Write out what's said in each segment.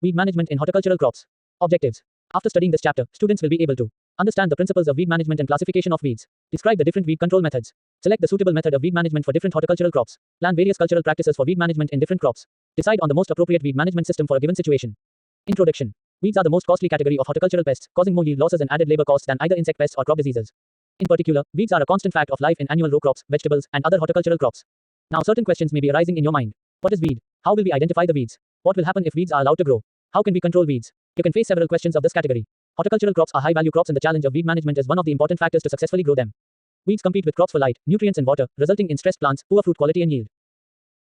Weed management in horticultural crops. Objectives. After studying this chapter, students will be able to understand the principles of weed management and classification of weeds, describe the different weed control methods, select the suitable method of weed management for different horticultural crops, plan various cultural practices for weed management in different crops, decide on the most appropriate weed management system for a given situation. Introduction. Weeds are the most costly category of horticultural pests, causing more yield losses and added labor costs than either insect pests or crop diseases. In particular, weeds are a constant fact of life in annual row crops, vegetables, and other horticultural crops. Now certain questions may be arising in your mind. What is weed? How will we identify the weeds? What will happen if weeds are allowed to grow? How can we control weeds? You can face several questions of this category. Horticultural crops are high-value crops and the challenge of weed management is one of the important factors to successfully grow them. Weeds compete with crops for light, nutrients and water, resulting in stressed plants, poor fruit quality and yield.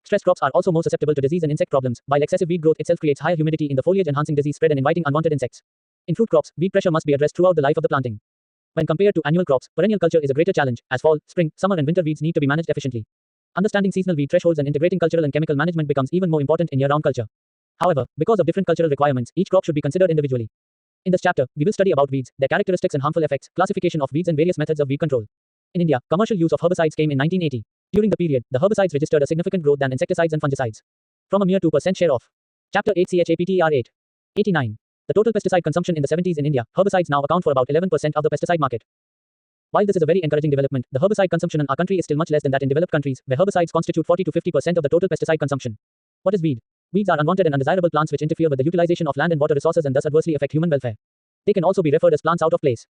Stressed crops are also more susceptible to disease and insect problems, while excessive weed growth itself creates higher humidity in the foliage, enhancing disease spread and inviting unwanted insects. In fruit crops, weed pressure must be addressed throughout the life of the planting. When compared to annual crops, perennial culture is a greater challenge, as fall, spring, summer and winter weeds need to be managed efficiently. Understanding seasonal weed thresholds and integrating cultural and chemical management becomes even more important in year-round culture. However, because of different cultural requirements, each crop should be considered individually. In this chapter, we will study about weeds, their characteristics and harmful effects, classification of weeds and various methods of weed control. In India, commercial use of herbicides came in 1980. During the period, the herbicides registered a significant growth than insecticides and fungicides. From a mere 2% share of Chapter 8 CHAPTER 8. 89. The total pesticide consumption in the 70s in India, herbicides now account for about 11% of the pesticide market. While this is a very encouraging development, the herbicide consumption in our country is still much less than that in developed countries, where herbicides constitute 40 to 50% of the total pesticide consumption. What is weed? Weeds are unwanted and undesirable plants which interfere with the utilization of land and water resources and thus adversely affect human welfare. They can also be referred as plants out of place.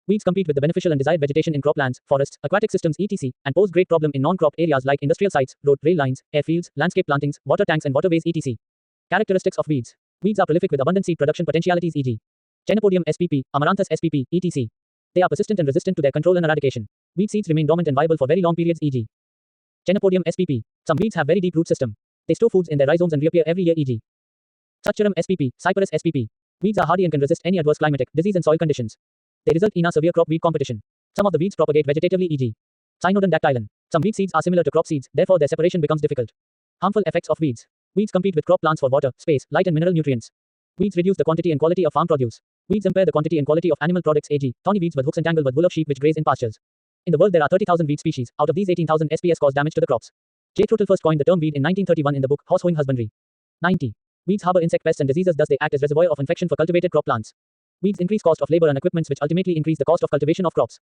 Weeds compete with the beneficial and desired vegetation in croplands, forests, aquatic systems etc. and pose great problem in non-crop areas like industrial sites, road, rail lines, airfields, landscape plantings, water tanks and waterways etc. Characteristics of weeds. Weeds are prolific with abundant seed production potentialities e.g. Chenopodium spp, Amaranthus spp, etc. They are persistent and resistant to their control and eradication. Weed seeds remain dormant and viable for very long periods e.g. Chenopodium spp. Some weeds have very deep root system. They store foods in their rhizomes and reappear every year e.g. Suchurum spp, Cyperus spp. Weeds are hardy and can resist any adverse climatic, disease and soil conditions. They result in a severe crop weed competition. Some of the weeds propagate vegetatively e.g. Cynodon-dactylon. Some weed seeds are similar to crop seeds, therefore their separation becomes difficult. Harmful effects of weeds. Weeds compete with crop plants for water, space, light and mineral nutrients. Weeds reduce the quantity and quality of farm produce. Weeds impair the quantity and quality of animal products e.g. thorny weeds with hooks entangle with wool of sheep which graze in pastures. In the world there are 30,000 weed species, out of these 18,000 SPS cause damage to the crops. J. Trottle first coined the term weed in 1931 in the book Horse Hoeing Husbandry. 90. Weeds harbor insect pests and diseases, thus they act as reservoir of infection for cultivated crop plants. Weeds increase cost of labor and equipments which ultimately increase the cost of cultivation of crops.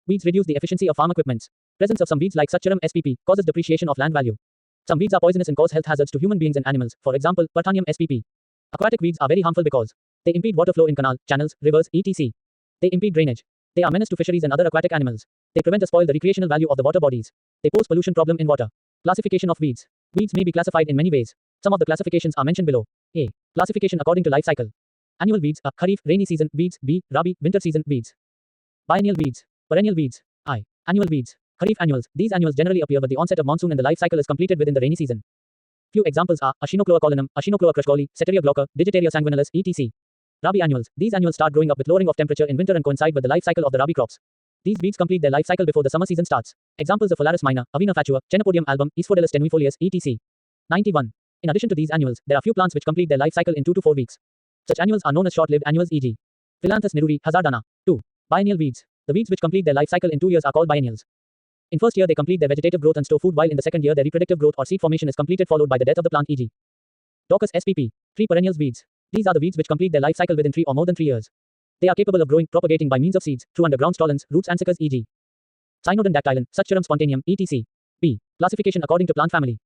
Weeds reduce the efficiency of farm equipments. Presence of some weeds like Suchurum spp causes depreciation of land value. Some weeds are poisonous and cause health hazards to human beings and animals, for example, Perthanium spp. Aquatic weeds are very harmful because they impede water flow in canal, channels, rivers, etc. They impede drainage. They are menace to fisheries and other aquatic animals. They prevent or spoil the recreational value of the water bodies. They pose pollution problem in water. Classification of weeds. Weeds may be classified in many ways. Some of the classifications are mentioned below. A. Classification according to life cycle. Annual weeds are Kharif, rainy season, weeds, B. Rabi, winter season, weeds. Biennial weeds. Perennial weeds. I. Annual weeds. Kharif annuals. These annuals generally appear with the onset of monsoon and the life cycle is completed within the rainy season. Few examples are Echinocloa collinum, Echinocloa crushgoli, Ceteria glauca, Digitaria sanguinalis, etc. Rabi annuals. These annuals start growing up with lowering of temperature in winter and coincide with the life cycle of the Rabi crops. These weeds complete their life cycle before the summer season starts. Examples of Phalaris minor, Avena fatua, Chenopodium album, Asphodel tenuifolius, etc. 91. In addition to these annuals, there are few plants which complete their life cycle in 2 to 4 weeks. Such annuals are known as short-lived annuals e.g. Philanthus niruri, Hazardana. 2. Biennial weeds. The weeds which complete their life cycle in 2 years are called biennials. In first year they complete their vegetative growth and store food, while in the second year their reproductive growth or seed formation is completed followed by the death of the plant e.g. Daucus spp. 3 perennials weeds. These are the weeds which complete their life cycle within 3 or more than 3 years. They are capable of growing, propagating by means of seeds, through underground stolons, roots and suckers e.g. Cynodon-dactylon, Suchurum spontaneum, etc. B. Classification according to plant family.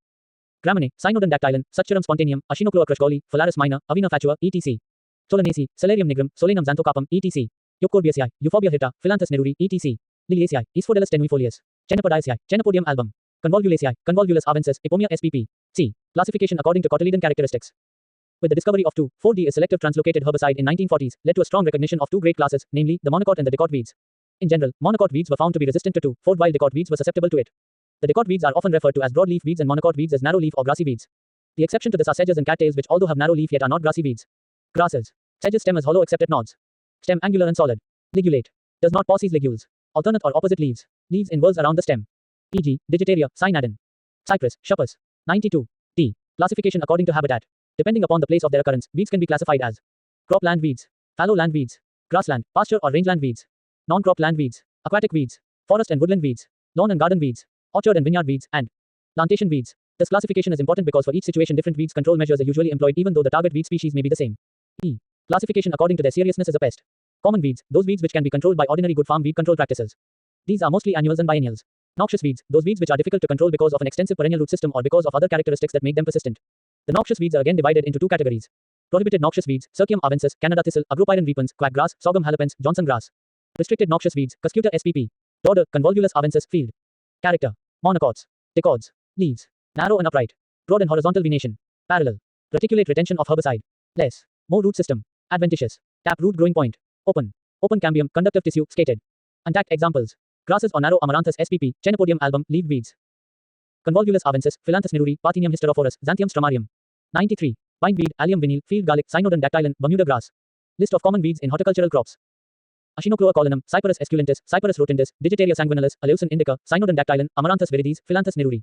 Gramineae, Cynodon-dactylon, Suchurum spontaneum, Echinocloa crushgoli, Phalaris minor, Avena fatua, etc. Solanaceae, Celerium nigrum, Solanum xanthocarpum, etc. Euphorbiaceae, Euphorbia hirta, Philanthus niruri, etc. Liliaceae, Asphodel tenuifolius. Chenopodiaceae, Chenopodium album. Convolvulaceae, Convolvulus arvensis, Epomia spp. C. Classification according to cotyledon characteristics. With the discovery of 2,4-D is selective translocated herbicide in 1940s, led to a strong recognition of 2 great classes, namely, the monocot and the dicot weeds. In general, monocot weeds were found to be resistant to 2,4-D while dicot weeds were susceptible to it. The dicot weeds are often referred to as broadleaf weeds and monocot weeds as narrowleaf or grassy weeds. The exception to this are sedges and cattails which although have narrow leaf yet are not grassy weeds. Grasses. Sedge's stem is hollow except at nodes. Stem angular and solid. Ligulate. Does not possess ligules. Alternate or opposite leaves. Leaves in whorls around the stem. E.g., Digitaria, Cynadon. Cypress, Schuppus. 92. D. Classification according to habitat. Depending upon the place of their occurrence, weeds can be classified as cropland weeds, fallow land weeds, grassland, pasture or rangeland weeds, non-crop land weeds, aquatic weeds, forest and woodland weeds, lawn and garden weeds, orchard and vineyard weeds, and plantation weeds. This classification is important because for each situation different weeds control measures are usually employed even though the target weed species may be the same. E. Classification according to their seriousness as a pest. Common weeds, those weeds which can be controlled by ordinary good farm weed control practices. These are mostly annuals and biennials. Noxious weeds, those weeds which are difficult to control because of an extensive perennial root system or because of other characteristics that make them persistent. The noxious weeds are again divided into two categories. Prohibited noxious weeds, Circium arvensis, Canada thistle, Agropyron repens, quackgrass, sorghum halepense, Johnson grass. Restricted noxious weeds, Cuscuta spp. Order, Convolvulus arvensis, field. Character, monocots, dicots, leaves, narrow and upright, broad and horizontal venation, parallel, reticulate retention of herbicide, less, more root system, adventitious, tap root growing point, open cambium, conductive tissue, skated. Intact examples, grasses or narrow Amaranthus spp, Chenopodium album, leaf weeds. Convolvulus arvensis, Philanthus neruri, Parthenium hysterophorus, Xanthium stromarium. 93. Bindweed, Allium vinil, field garlic, Cynodon dactylon, Bermuda grass. List of common weeds in horticultural crops. Achinochlora collinum, Cyperus esculentus, Cyperus rotundus, Digitaria sanguinalis, Eleusin indica, Cynodon dactylon, Amaranthus viridis, Philanthus neruri.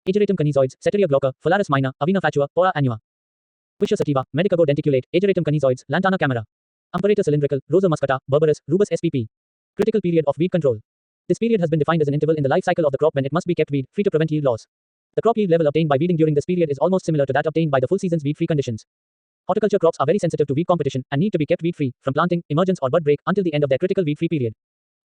Ageratum conizoides, Ceteria glauca, Phalaris minor, Avena fatua, Pora annua. Wiscia sativa, Medicago denticulate, Ageratum conizoides, Lantana camera. Amperator cylindrical, Rosa muscata, Berberis, Rubus spp. Critical period of weed control. This period has been defined as an interval in the life cycle of the crop when it must be kept weed-free to prevent yield loss. The crop yield level obtained by weeding during this period is almost similar to that obtained by the full season's weed-free conditions. Horticulture crops are very sensitive to weed competition and need to be kept weed-free from planting, emergence or bud break until the end of their critical weed-free period.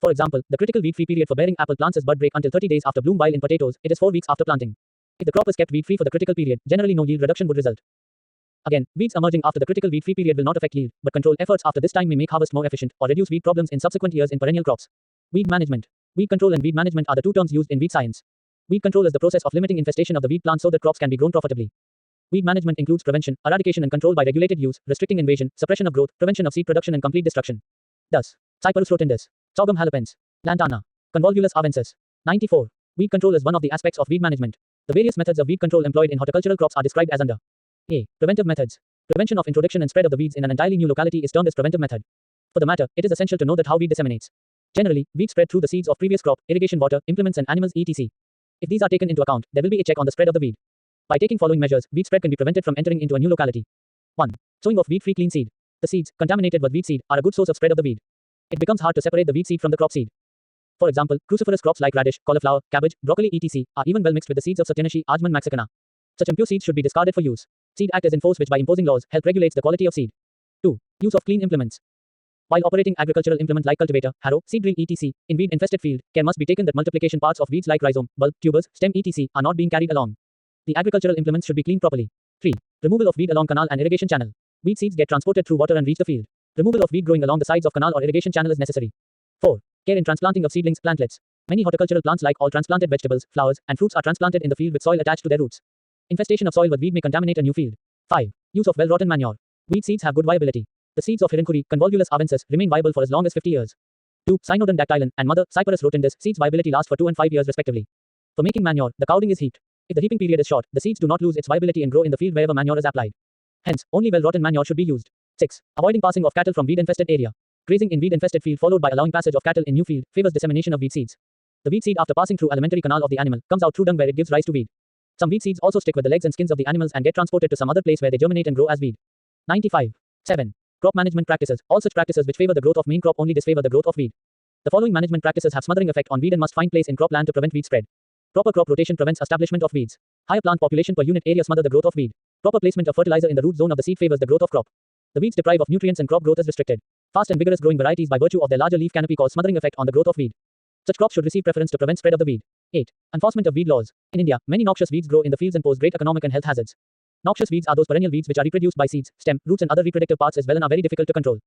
For example, the critical weed-free period for bearing apple plants is bud break until 30 days after bloom, while in potatoes, it is 4 weeks after planting. If the crop is kept weed-free for the critical period, generally no yield reduction would result. Again, weeds emerging after the critical weed-free period will not affect yield, but control efforts after this time may make harvest more efficient or reduce weed problems in subsequent years in perennial crops. Weed management. Weed control and weed management are the two terms used in weed science. Weed control is the process of limiting infestation of the weed plant so that crops can be grown profitably. Weed management includes prevention, eradication and control by regulated use, restricting invasion, suppression of growth, prevention of seed production and complete destruction. Thus, Cyperus rotundus, Sorghum halepense, Lantana, Convolvulus arvensis. 94. Weed control is one of the aspects of weed management. The various methods of weed control employed in horticultural crops are described as under. A. Preventive methods. Prevention of introduction and spread of the weeds in an entirely new locality is termed as preventive method. For the matter, it is essential to know that how weed disseminates. Generally, weeds spread through the seeds of previous crop, irrigation water, implements and animals etc. If these are taken into account, there will be a check on the spread of the weed. By taking following measures, weed spread can be prevented from entering into a new locality. 1. Sowing of weed-free clean seed. The seeds, contaminated with weed seed, are a good source of spread of the weed. It becomes hard to separate the weed seed from the crop seed. For example, cruciferous crops like radish, cauliflower, cabbage, broccoli etc. are even well mixed with the seeds of Satyanashi, Ajman mexicana. Such impure seeds should be discarded for use. Seed Act is in force which by imposing laws, help regulates the quality of seed. 2. Use of clean implements. While operating agricultural implement like cultivator, harrow, seed drill etc. in weed-infested field, care must be taken that multiplication parts of weeds like rhizome, bulb, tubers, stem etc. are not being carried along. The agricultural implements should be cleaned properly. 3. Removal of weed along canal and irrigation channel. Weed seeds get transported through water and reach the field. Removal of weed growing along the sides of canal or irrigation channel is necessary. 4. Care in transplanting of seedlings, plantlets. Many horticultural plants like all transplanted vegetables, flowers, and fruits are transplanted in the field with soil attached to their roots. Infestation of soil with weed may contaminate a new field. 5. Use of well-rotten manure. Weed seeds have good viability. The seeds of Hirinkuri, Convolvulus arvensis, remain viable for as long as 50 years. 2. Cynodon dactylon and mother, Cyperus rotundus, seeds viability lasts for 2 and 5 years respectively. For making manure, the cowding is heaped. If the heaping period is short, the seeds do not lose its viability and grow in the field wherever manure is applied. Hence, only well-rotten manure should be used. 6. Avoiding passing of cattle from weed-infested area. Grazing in weed-infested field followed by allowing passage of cattle in new field favors dissemination of weed seeds. The weed seed after passing through alimentary canal of the animal comes out through dung where it gives rise to weed. Some weed seeds also stick with the legs and skins of the animals and get transported to some other place where they germinate and grow as weed. 95. 7. Crop management practices. All such practices which favor the growth of main crop only disfavor the growth of weed. The following management practices have smothering effect on weed and must find place in cropland to prevent weed spread. Proper crop rotation prevents establishment of weeds. Higher plant population per unit area smother the growth of weed. Proper placement of fertilizer in the root zone of the seed favors the growth of crop. The weeds deprive of nutrients and crop growth is restricted. Fast and vigorous growing varieties by virtue of their larger leaf canopy cause smothering effect on the growth of weed. Such crops should receive preference to prevent spread of the weed. 8. Enforcement of weed laws. In India, many noxious weeds grow in the fields and pose great economic and health hazards. Noxious weeds are those perennial weeds which are reproduced by seeds, stem, roots and other reproductive parts as well and are very difficult to control.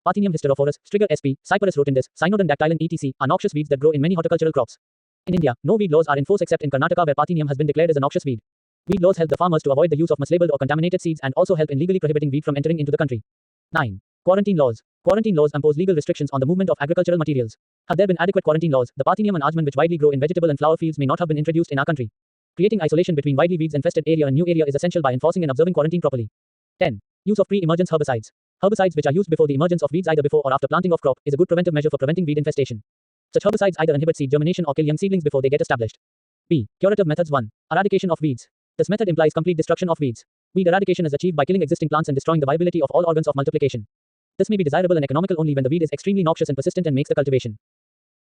Parthenium hysterophorus, Striga sp, Cyperus rotundus, Cynodon dactylon etc. are noxious weeds that grow in many horticultural crops. In India, no weed laws are in force except in Karnataka where Parthenium has been declared as a noxious weed. Weed laws help the farmers to avoid the use of mislabeled or contaminated seeds and also help in legally prohibiting weed from entering into the country. 9. Quarantine laws. Quarantine laws impose legal restrictions on the movement of agricultural materials. Had there been adequate quarantine laws, the Parthenium and Ajman which widely grow in vegetable and flower fields may not have been introduced in our country. Creating isolation between widely weeds infested area and new area is essential by enforcing and observing quarantine properly. 10. Use of pre-emergence herbicides. Herbicides which are used before the emergence of weeds either before or after planting of crop is a good preventive measure for preventing weed infestation. Such herbicides either inhibit seed germination or kill young seedlings before they get established. B. Curative methods. 1. Eradication of weeds. This method implies complete destruction of weeds. Weed eradication is achieved by killing existing plants and destroying the viability of all organs of multiplication. This may be desirable and economical only when the weed is extremely noxious and persistent and makes the cultivation.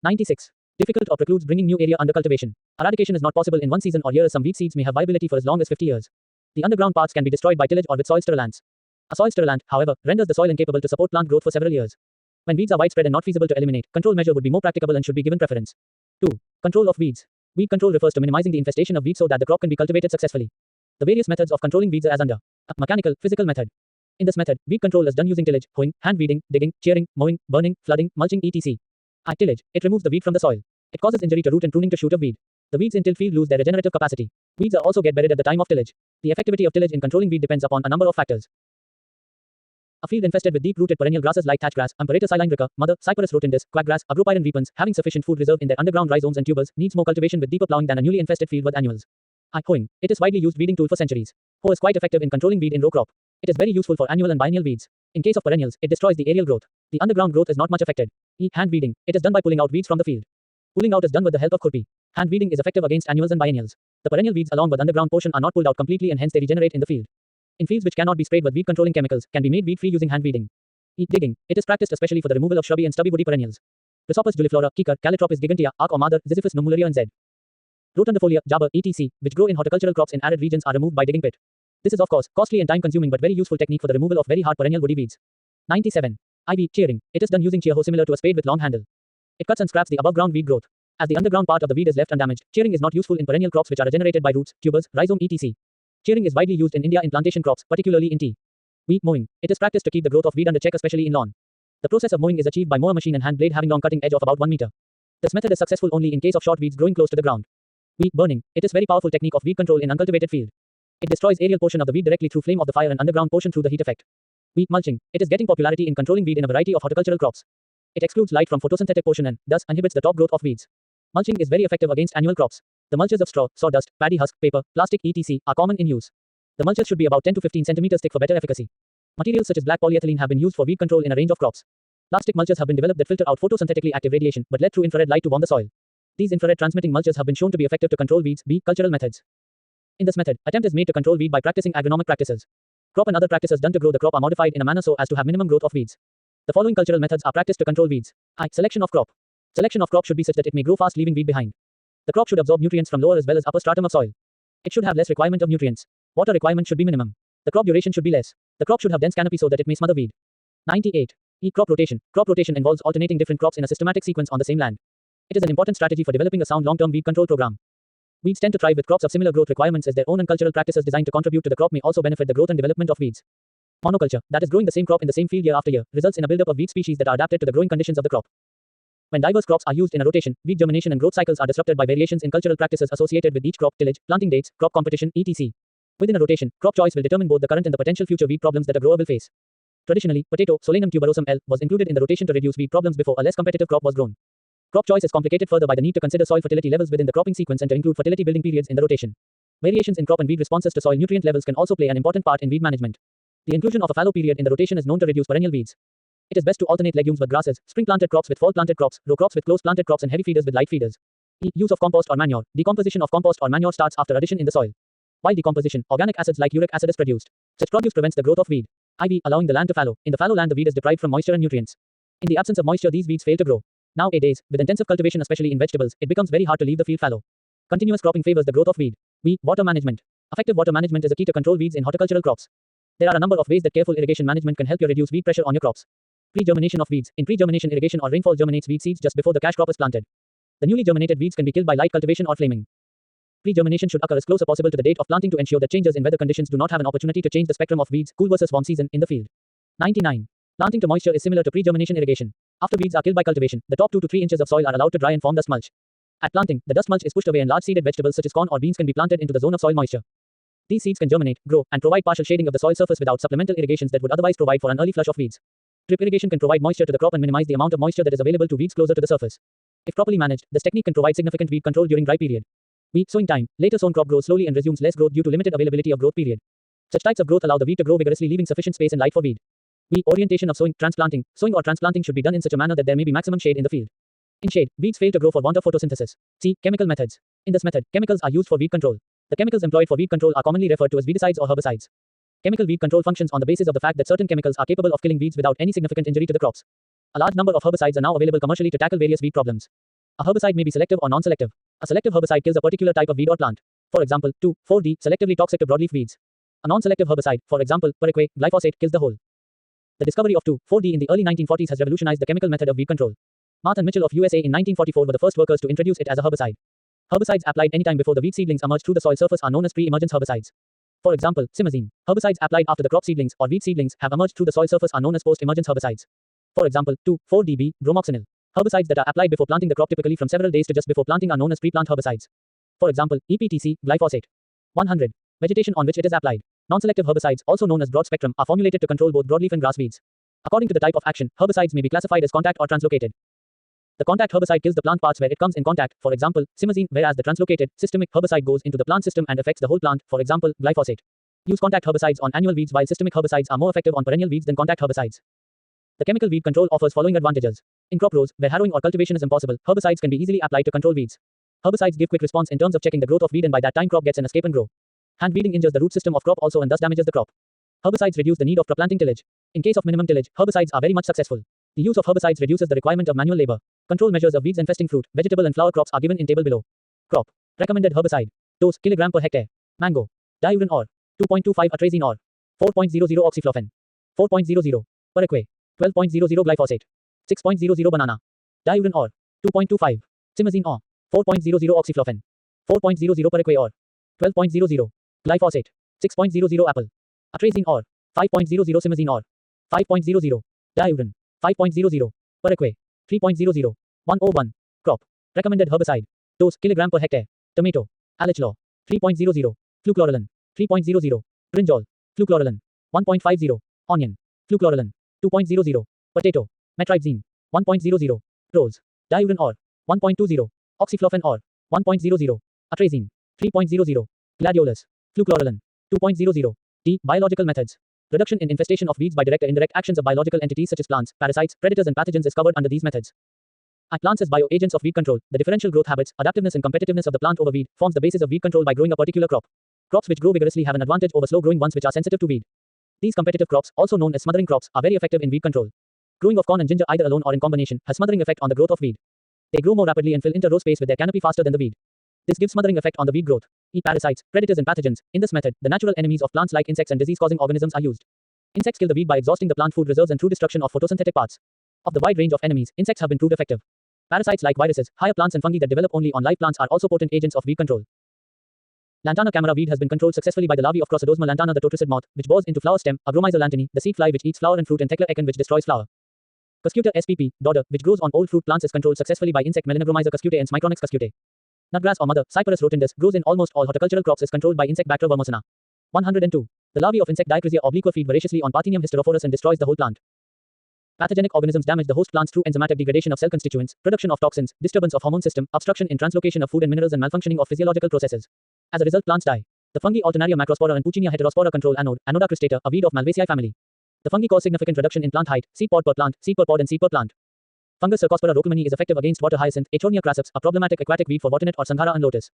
96. Difficult or precludes bringing new area under cultivation. Eradication is not possible in one season or year as some weed seeds may have viability for as long as 50 years. The underground parts can be destroyed by tillage or with soil stirrants. A soil stirrant, however, renders the soil incapable to support plant growth for several years. When weeds are widespread and not feasible to eliminate, control measure would be more practicable and should be given preference. 2. Control of weeds. Weed control refers to minimizing the infestation of weeds so that the crop can be cultivated successfully. The various methods of controlling weeds are as under. A mechanical, physical method. In this method, weed control is done using tillage, hoeing, hand weeding, digging, shearing, mowing, burning, flooding, mulching etc. At tillage, it removes the weed from the soil. It causes injury to root and pruning to shoot of weed. The weeds in tilled field lose their regenerative capacity. Weeds are also get buried at the time of tillage. The effectivity of tillage in controlling weed depends upon a number of factors. A field infested with deep-rooted perennial grasses like thatch grass, Amparatus cylindrica, mother, Cyperus rotundus, quackgrass, Agropyron repens, having sufficient food reserve in their underground rhizomes and tubers, needs more cultivation with deeper plowing than a newly infested field with annuals. Hoeing. It is widely used weeding tool for centuries. Hoe is quite effective in controlling weed in row crop. It is very useful for annual and biennial weeds. In case of perennials, it destroys the aerial growth. The underground growth is not much affected. Hand weeding. It is done by pulling out weeds from the field. Pulling out is done with the help of khurpi. Hand weeding is effective against annuals and biennials. The perennial weeds along with underground portion are not pulled out completely and hence they regenerate in the field. In fields which cannot be sprayed with weed controlling chemicals, can be made weed free using hand weeding. Digging. It is practiced especially for the removal of shrubby and stubby woody perennials. Chrysopus juliflora, Kikar, Calotropis gigantea, Arc or Mother, Ziziphus numularia and Z. Rotundifolia, Jabber, etc., which grow in horticultural crops in arid regions are removed by digging pit. This is of course costly and time consuming but very useful technique for the removal of very hard perennial woody weeds. 97. IV. Shearing. It is done using shear hoe similar to a spade with long handle. It cuts and scraps the above ground weed growth. As the underground part of the weed is left undamaged, shearing is not useful in perennial crops which are regenerated by roots, tubers, rhizome etc. Shearing is widely used in India in plantation crops, particularly in tea. Weed mowing. It is practiced to keep the growth of weed under check especially in lawn. The process of mowing is achieved by mower machine and hand blade having long cutting edge of about 1 meter. This method is successful only in case of short weeds growing close to the ground. Weed burning. It is very powerful technique of weed control in uncultivated field. It destroys aerial portion of the weed directly through flame of the fire and underground portion through the heat effect. Weed mulching. It is getting popularity in controlling weed in a variety of horticultural crops. It excludes light from photosynthetic portion and, thus, inhibits the top growth of weeds. Mulching is very effective against annual crops. The mulches of straw, sawdust, paddy husk, paper, plastic etc. are common in use. The mulches should be about 10 to 15 centimeters thick for better efficacy. Materials such as black polyethylene have been used for weed control in a range of crops. Plastic mulches have been developed that filter out photosynthetically active radiation, but let through infrared light to warm the soil. These infrared transmitting mulches have been shown to be effective to control weeds. Cultural methods. In this method, attempt is made to control weed by practicing agronomic practices. Crop and other practices done to grow the crop are modified in a manner so as to have minimum growth of weeds. The following cultural methods are practiced to control weeds. Selection of crop. Selection of crop should be such that it may grow fast leaving weed behind. The crop should absorb nutrients from lower as well as upper stratum of soil. It should have less requirement of nutrients. Water requirement should be minimum. The crop duration should be less. The crop should have dense canopy so that it may smother weed. 98. Crop rotation. Crop rotation involves alternating different crops in a systematic sequence on the same land. It is an important strategy for developing a sound long-term weed control program. Weeds tend to thrive with crops of similar growth requirements as their own, and cultural practices designed to contribute to the crop may also benefit the growth and development of weeds. Monoculture, that is growing the same crop in the same field year after year, results in a buildup of weed species that are adapted to the growing conditions of the crop. When diverse crops are used in a rotation, weed germination and growth cycles are disrupted by variations in cultural practices associated with each crop, tillage, planting dates, crop competition, etc. Within a rotation, crop choice will determine both the current and the potential future weed problems that a grower will face. Traditionally, potato, Solanum tuberosum L, was included in the rotation to reduce weed problems before a less competitive crop was grown. Crop choice is complicated further by the need to consider soil fertility levels within the cropping sequence and to include fertility building periods in the rotation. Variations in crop and weed responses to soil nutrient levels can also play an important part in weed management. The inclusion of a fallow period in the rotation is known to reduce perennial weeds. It is best to alternate legumes with grasses, spring planted crops with fall planted crops, row crops with close planted crops and heavy feeders with light feeders. Use of compost or manure. Decomposition of compost or manure starts after addition in the soil. While decomposition, organic acids like uric acid is produced. Such produce prevents the growth of weed. Allowing the land to fallow. In the fallow land, the weed is deprived from moisture and nutrients. In the absence of moisture, these weeds fail to grow. Nowadays, with intensive cultivation especially in vegetables, it becomes very hard to leave the field fallow. Continuous cropping favors the growth of weed. Water management. Effective water management is a key to control weeds in horticultural crops. There are a number of ways that careful irrigation management can help you reduce weed pressure on your crops. Pre-germination of weeds. In pre-germination irrigation or rainfall germinates weed seeds just before the cash crop is planted. The newly germinated weeds can be killed by light cultivation or flaming. Pre-germination should occur as close as possible to the date of planting to ensure that changes in weather conditions do not have an opportunity to change the spectrum of weeds, cool versus warm season, in the field. 99. Planting to moisture is similar to pre-germination irrigation. After weeds are killed by cultivation, the top 2 to 3 inches of soil are allowed to dry and form dust mulch. At planting, the dust mulch is pushed away and large seeded vegetables such as corn or beans can be planted into the zone of soil moisture. These seeds can germinate, grow, and provide partial shading of the soil surface without supplemental irrigations that would otherwise provide for an early flush of weeds. Drip irrigation can provide moisture to the crop and minimize the amount of moisture that is available to weeds closer to the surface. If properly managed, this technique can provide significant weed control during dry period. Weed sowing time. Later sown crop grows slowly and resumes less growth due to limited availability of growth period. Such types of growth allow the weed to grow vigorously, leaving sufficient space and light for weed. Orientation of sowing. Transplanting. Sowing or transplanting should be done in such a manner that there may be maximum shade in the field. In shade, weeds fail to grow for want of photosynthesis. Chemical methods. In this method, chemicals are used for weed control. The chemicals employed for weed control are commonly referred to as weedicides or herbicides. Chemical weed control functions on the basis of the fact that certain chemicals are capable of killing weeds without any significant injury to the crops. A large number of herbicides are now available commercially to tackle various weed problems. A herbicide may be selective or non-selective. A selective herbicide kills a particular type of weed or plant. For example, 2,4-D, selectively toxic to broadleaf weeds. A non-selective herbicide, for example, paraquat, glyphosate, kills the whole. The discovery of 2,4-D in the early 1940s has revolutionized the chemical method of weed control. Marth and Mitchell of USA in 1944 were the first workers to introduce it as a herbicide. Herbicides applied anytime before the weed seedlings emerge through the soil surface are known as pre-emergence herbicides. For example, simazine. Herbicides applied after the crop seedlings or weed seedlings have emerged through the soil surface are known as post-emergence herbicides. For example, 2,4-DB, bromoxynil. Herbicides that are applied before planting the crop typically from several days to just before planting are known as pre-plant herbicides. For example, EPTC, glyphosate. 100. Vegetation on which it is applied. Non-selective herbicides, also known as broad-spectrum, are formulated to control both broadleaf and grass weeds. According to the type of action, herbicides may be classified as contact or translocated. The contact herbicide kills the plant parts where it comes in contact, for example, simazine, whereas the translocated, systemic herbicide goes into the plant system and affects the whole plant, for example, glyphosate. Use contact herbicides on annual weeds while systemic herbicides are more effective on perennial weeds than contact herbicides. The chemical weed control offers following advantages. In crop rows, where harrowing or cultivation is impossible, herbicides can be easily applied to control weeds. Herbicides give quick response in terms of checking the growth of weed and by that time crop gets an escape and grow. Hand weeding injures the root system of crop also and thus damages the crop. Herbicides reduce the need of proplanting tillage. In case of minimum tillage, herbicides are very much successful. The use of herbicides reduces the requirement of manual labor. Control measures of weeds infesting fruit, vegetable and flower crops are given in table below. Crop. Recommended herbicide. Dose, kilogram per hectare. Mango. Diuren or. 2.25 atrazine or. 4.00 oxyflofen. 4.00. Paraquat. 12.00 glyphosate. 6.00 banana. Diuren or. 2.25. Simazine or. 4.00 oxyflofen. 4.00 paraquat or. 12.00. Glyphosate. 6.00 apple. Atrazine or. 5.00 simazine or. 5.00. Diuren. 5.00. Paraquat. 3.00. 101. Crop. Recommended herbicide. Dose, kilogram per hectare. Tomato. Alichlor. 3.00. Flucloralan. 3.00. Brinjal. Flucloralan. 1.50. Onion. Flucloralan. 2.00. Potato. Metribuzine. 1.00. Rose. Diuren or. 1.20. Oxyflofen or. 1.00. Atrazine. 3.00. Gladiolus. Flucloralan. 2.00. D. Biological methods. Reduction in infestation of weeds by direct or indirect actions of biological entities such as plants, parasites, predators and pathogens is covered under these methods. Plants as bioagents of weed control. The differential growth habits, adaptiveness and competitiveness of the plant over weed forms the basis of weed control by growing a particular crop. Crops which grow vigorously have an advantage over slow-growing ones which are sensitive to weed. These competitive crops, also known as smothering crops, are very effective in weed control. Growing of corn and ginger either alone or in combination has smothering effect on the growth of weed. They grow more rapidly and fill inter-row space with their canopy faster than the weed. This gives smothering effect on the weed growth. Parasites, predators and pathogens. In this method, the natural enemies of plants like insects and disease-causing organisms are used. Insects kill the weed by exhausting the plant food reserves and through destruction of photosynthetic parts. Of the wide range of enemies, insects have been proved effective. Parasites like viruses, higher plants and fungi that develop only on live plants are also potent agents of weed control. Lantana camara weed has been controlled successfully by the larvae of Crossodosma lantana, the totricid moth, which bores into flower stem, Agromyza lantani, the seed fly which eats flower and fruit, and Thecla echen which destroys flower. Cuscuta spp, dodder, which grows on old fruit plants is controlled successfully by insect Melanogromyza cuscutae and Smicronix cuscutae. Nutgrass or mother, Cyperus rotundus, grows in almost all horticultural crops is controlled by insect Bacter vermocina. 102. The larvae of insect Dichrysia obliqua feed voraciously on Parthenium hysterophorus and destroys the whole plant. Pathogenic organisms damage the host plants through enzymatic degradation of cell constituents, production of toxins, disturbance of hormone system, obstruction in translocation of food and minerals and malfunctioning of physiological processes. As a result, plants die. The fungi Alternaria macrospora and Puccinia heterospora control anode, Anoda cristata, a weed of Malvaceae family. The fungi cause significant reduction in plant height, seed pod per plant, seed per pod and seed per plant. Fungus Cercospora rocumini is effective against water hyacinth, Echonia crasseps, a problematic aquatic weed for Wattinet or Sanghara and lotus.